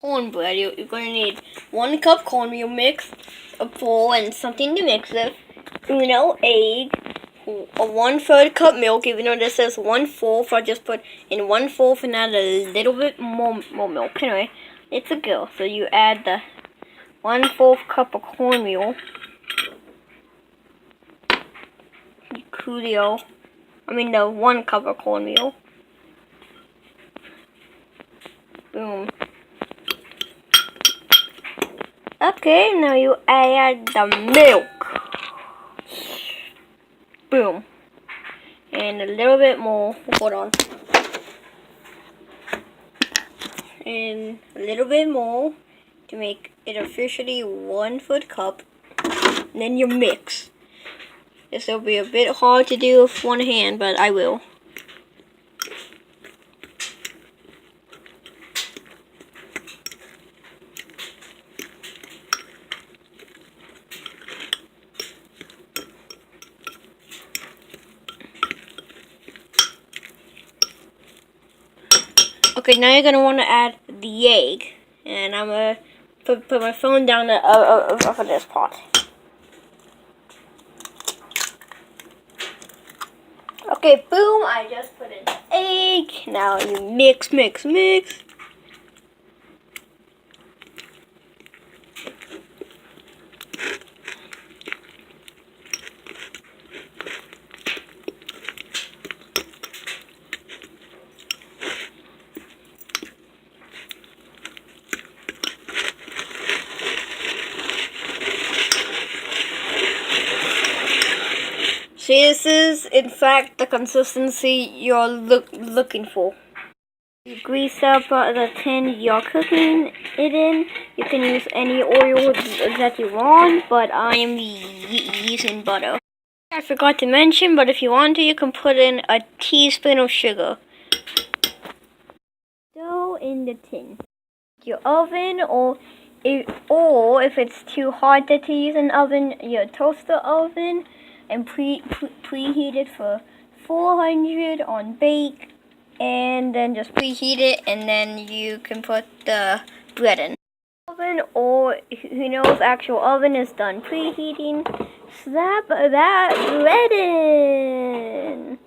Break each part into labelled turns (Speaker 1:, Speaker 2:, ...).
Speaker 1: cornbread, you're going to need 1 cup cornmeal mix, a bowl and something to mix with, egg, a 1/3 cup milk, even though this says 1/4, I just put in 1/4 and add a little bit more milk. Anyway, it's a go. So you add the 1/4 cup of cornmeal, the 1 cup of cornmeal. Boom. Okay, now you add the milk. Boom. And a little bit more. Hold on. And a little bit more to make it officially 1/4 cup. And then you mix. This will be a bit hard to do with one hand, but I will. Okay, now you're going to want to add the egg. And I'm going to put my phone down off of this pot. Okay, boom, I just put in the egg. Now you mix. See, this is, in fact, the consistency you're looking for. You grease up the tin you're cooking it in. You can use any oil that you want, but I am using butter. I forgot to mention, but if you want to, you can put in a teaspoon of sugar. Dough in the tin. Your oven, or if it's too hot to use an oven, your toaster oven, and preheat it for 400 on bake, and then just preheat it, and then you can put the bread in. Oven, or who knows, actual oven is done preheating. Slap that bread in.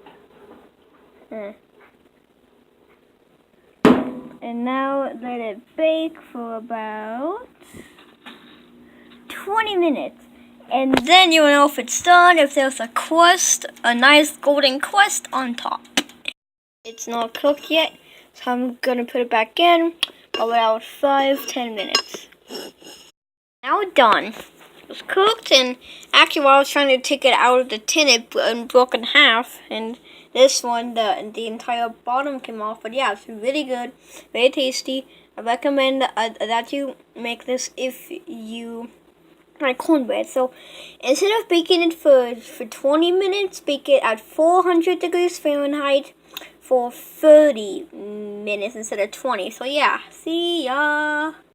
Speaker 1: And now let it bake for about 20 minutes. And then you will know if it's done, if there's a crust, a nice golden crust on top. It's not cooked yet, so I'm going to put it back in about 5-10 minutes. Now done. It was cooked, and actually while I was trying to take it out of the tin, it broke in half, and this one, the entire bottom came off. But yeah, it's really good, very tasty. I recommend that you make this if you like cornbread. So instead of baking it for 20 minutes, bake it at 400 degrees Fahrenheit for 30 minutes instead of 20. So yeah, see ya.